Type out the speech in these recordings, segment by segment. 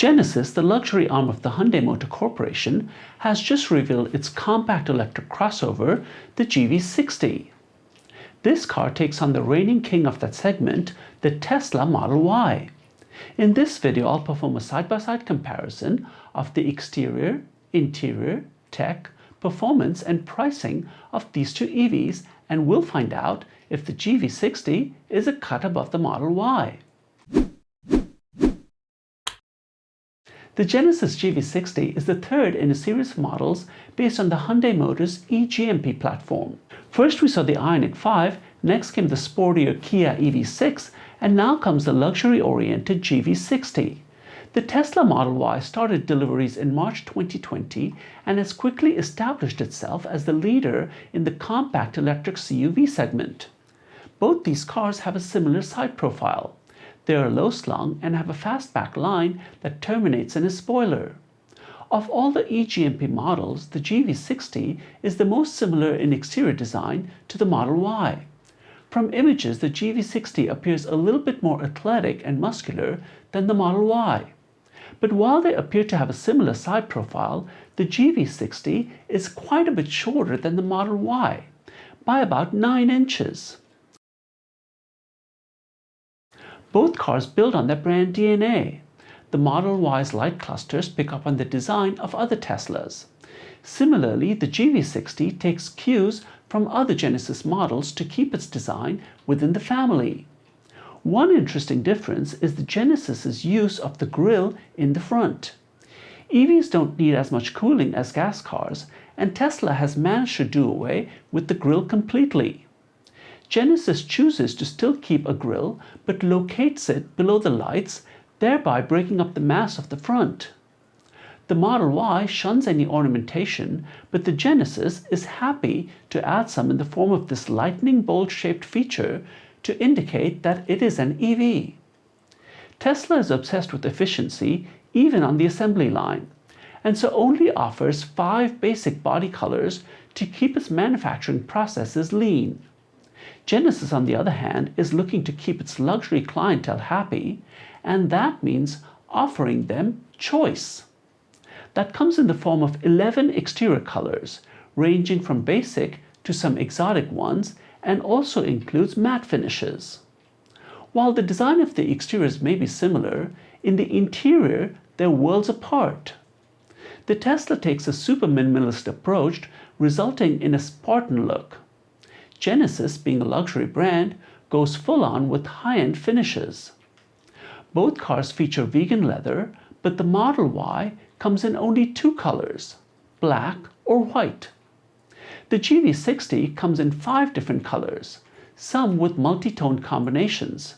Genesis, the luxury arm of the Hyundai Motor Corporation, has just revealed its compact electric crossover, the GV60. This car takes on the reigning king of that segment, the Tesla Model Y. In this video, I'll perform a side-by-side comparison of the exterior, interior, tech, performance and pricing of these two EVs, and we'll find out if the GV60 is a cut above the Model Y. The Genesis GV60 is the third in a series of models based on the Hyundai Motors eGMP platform. First we saw the Ioniq 5, next came the sportier Kia EV6, and now comes the luxury-oriented GV60. The Tesla Model Y started deliveries in March 2020 and has quickly established itself as the leader in the compact electric CUV segment. Both these cars have a similar side profile. They are low-slung and have a fastback line that terminates in a spoiler. Of all the eGMP models, the GV60 is the most similar in exterior design to the Model Y. From images, the GV60 appears a little bit more athletic and muscular than the Model Y. But while they appear to have a similar side profile, the GV60 is quite a bit shorter than the Model Y, by about 9 inches. Both cars build on their brand DNA. The Model Y's light clusters pick up on the design of other Teslas. Similarly, the GV60 takes cues from other Genesis models to keep its design within the family. One interesting difference is the Genesis's use of the grille in the front. EVs don't need as much cooling as gas cars, and Tesla has managed to do away with the grille completely. Genesis chooses to still keep a grille, but locates it below the lights, thereby breaking up the mass of the front. The Model Y shuns any ornamentation, but the Genesis is happy to add some in the form of this lightning bolt-shaped feature to indicate that it is an EV. Tesla is obsessed with efficiency even on the assembly line, and so only offers 5 basic body colors to keep its manufacturing processes lean. Genesis, on the other hand, is looking to keep its luxury clientele happy, and that means offering them choice. That comes in the form of 11 exterior colors, ranging from basic to some exotic ones, and also includes matte finishes. While the design of the exteriors may be similar, in the interior they're worlds apart. The Tesla takes a super minimalist approach, resulting in a Spartan look. Genesis, being a luxury brand, goes full-on with high-end finishes. Both cars feature vegan leather, but the Model Y comes in only 2 colors, black or white. The GV60 comes in 5 different colors, some with multi-tone combinations.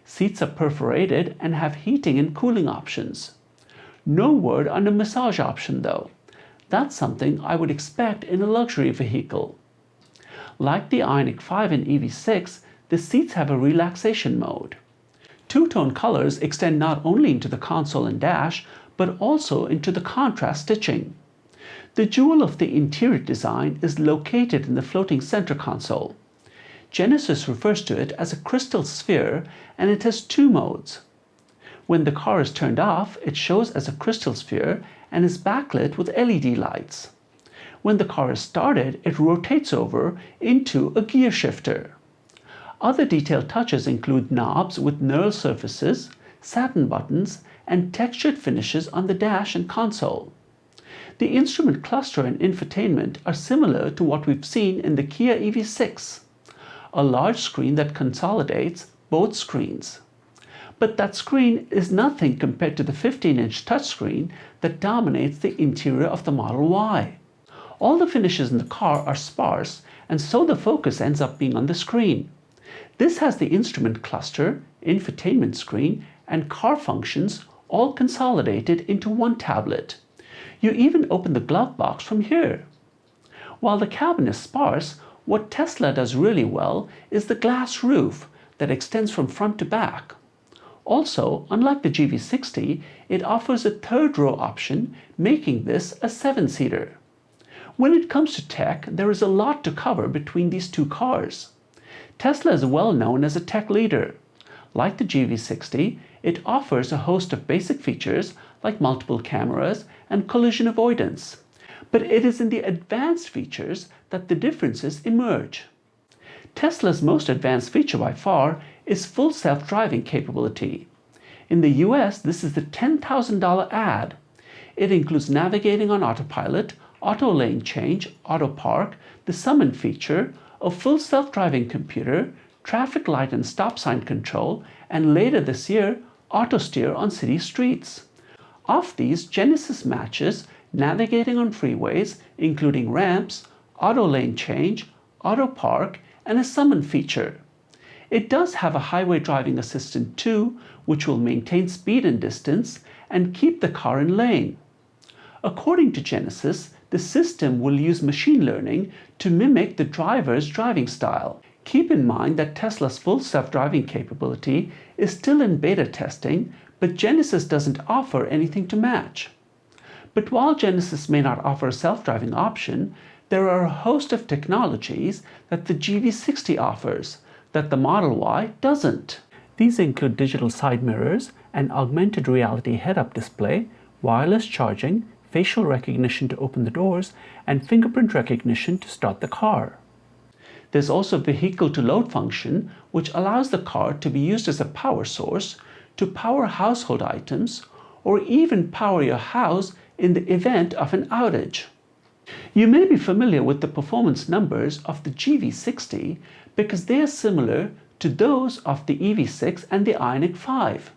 Seats are perforated and have heating and cooling options. No word on a massage option though. That's something I would expect in a luxury vehicle. Like the Ioniq 5 and EV6, the seats have a relaxation mode. Two-tone colors extend not only into the console and dash, but also into the contrast stitching. The jewel of the interior design is located in the floating center console. Genesis refers to it as a crystal sphere, and it has 2 modes. When the car is turned off, it shows as a crystal sphere and is backlit with LED lights. When the car is started, it rotates over into a gear shifter. Other detailed touches include knobs with knurled surfaces, satin buttons, and textured finishes on the dash and console. The instrument cluster and infotainment are similar to what we've seen in the Kia EV6, a large screen that consolidates both screens. But that screen is nothing compared to the 15-inch touchscreen that dominates the interior of the Model Y. All the finishes in the car are sparse, and so the focus ends up being on the screen. This has the instrument cluster, infotainment screen, and car functions all consolidated into one tablet. You even open the glove box from here. While the cabin is sparse, what Tesla does really well is the glass roof that extends from front to back. Also, unlike the GV60, it offers a 3rd row option, making this a 7-seater. When it comes to tech, there is a lot to cover between these 2 cars. Tesla is well known as a tech leader. Like the GV60, it offers a host of basic features like multiple cameras and collision avoidance. But it is in the advanced features that the differences emerge. Tesla's most advanced feature by far is full self-driving capability. In the US, this is the $10,000 ad. It includes navigating on autopilot, auto lane change, auto park, the summon feature, a full self-driving computer, traffic light and stop sign control, and later this year, auto steer on city streets. Of these, Genesis matches navigating on freeways, including ramps, auto lane change, auto park, and a summon feature. It does have a highway driving assistant too, which will maintain speed and distance and keep the car in lane. According to Genesis, the system will use machine learning to mimic the driver's driving style. Keep in mind that Tesla's full self-driving capability is still in beta testing, but Genesis doesn't offer anything to match. But while Genesis may not offer a self-driving option, there are a host of technologies that the GV60 offers that the Model Y doesn't. These include digital side mirrors, an augmented reality head-up display, wireless charging, facial recognition to open the doors, and fingerprint recognition to start the car. There's also vehicle-to-load function, which allows the car to be used as a power source to power household items or even power your house in the event of an outage. You may be familiar with the performance numbers of the GV60 because they are similar to those of the EV6 and the Ioniq 5.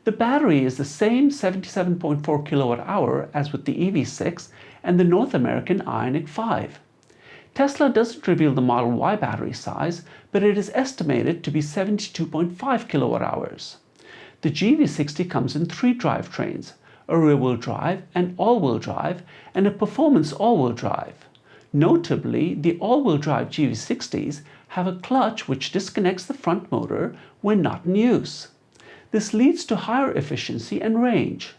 The battery is the same 77.4 kilowatt-hour as with the EV6 and the North American Ioniq 5. Tesla doesn't reveal the Model Y battery size, but it is estimated to be 72.5 kilowatt-hours. The GV60 comes in 3 drivetrains, a rear-wheel drive, an all-wheel drive, and a performance all-wheel drive. Notably, the all-wheel drive GV60s have a clutch which disconnects the front motor when not in use. This leads to higher efficiency and range.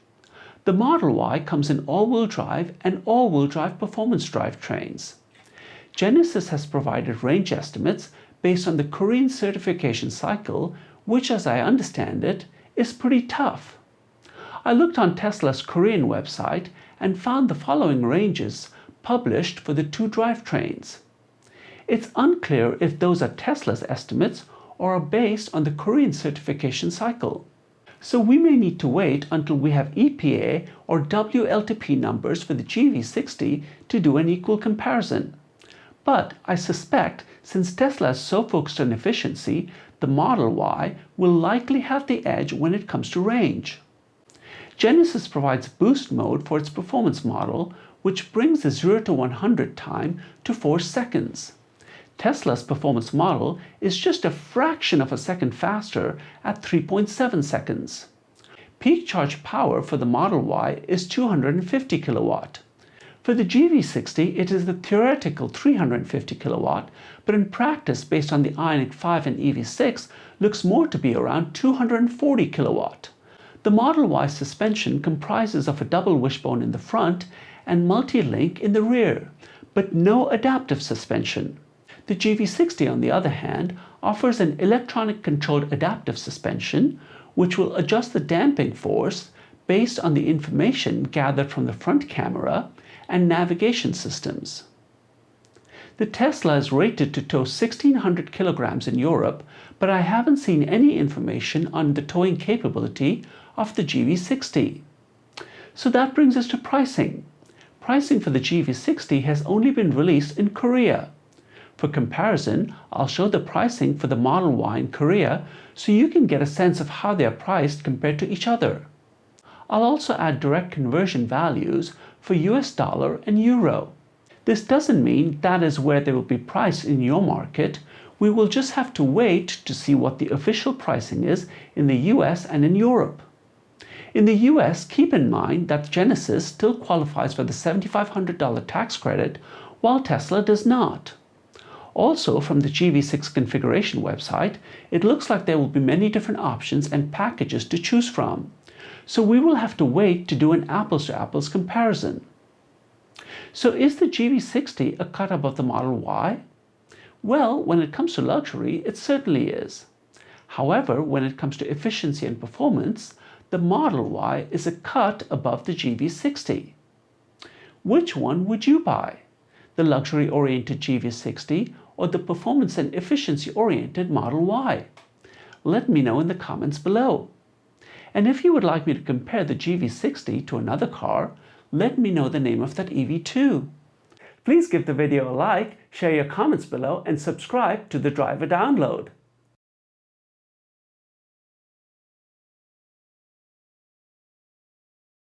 The Model Y comes in all-wheel drive and all-wheel drive performance drivetrains. Genesis has provided range estimates based on the Korean certification cycle, which, as I understand it, is pretty tough. I looked on Tesla's Korean website and found the following ranges published for the 2 drivetrains. It's unclear if those are Tesla's estimates or are based on the Korean certification cycle. So we may need to wait until we have EPA or WLTP numbers for the GV60 to do an equal comparison. But I suspect since Tesla is so focused on efficiency, the Model Y will likely have the edge when it comes to range. Genesis provides boost mode for its performance model, which brings the 0 to 100 time to 4 seconds. Tesla's performance model is just a fraction of a second faster at 3.7 seconds. Peak charge power for the Model Y is 250 kilowatt. For the GV60, it is the theoretical 350 kilowatt, but in practice, based on the Ioniq 5 and EV6, looks more to be around 240 kilowatt. The Model Y suspension comprises of a double wishbone in the front and multi-link in the rear, but no adaptive suspension. The GV60, on the other hand, offers an electronic-controlled adaptive suspension, which will adjust the damping force based on the information gathered from the front camera and navigation systems. The Tesla is rated to tow 1,600 kilograms in Europe, but I haven't seen any information on the towing capability of the GV60. So that brings us to pricing. Pricing for the GV60 has only been released in Korea. For comparison, I'll show the pricing for the Model Y in Korea so you can get a sense of how they are priced compared to each other. I'll also add direct conversion values for US dollar and euro. This doesn't mean that is where they will be priced in your market. We will just have to wait to see what the official pricing is in the US and in Europe. In the US, keep in mind that Genesis still qualifies for the $7,500 tax credit, while Tesla does not. Also, from the GV6 configuration website, it looks like there will be many different options and packages to choose from. So we will have to wait to do an apples-to-apples comparison. So is the GV60 a cut above the Model Y? Well, when it comes to luxury, it certainly is. However, when it comes to efficiency and performance, the Model Y is a cut above the GV60. Which one would you buy? The luxury-oriented GV60 or the performance and efficiency-oriented Model Y? Let me know in the comments below. And if you would like me to compare the GV60 to another car, let me know the name of that EV too. Please give the video a like, share your comments below, and subscribe to the Driver Download.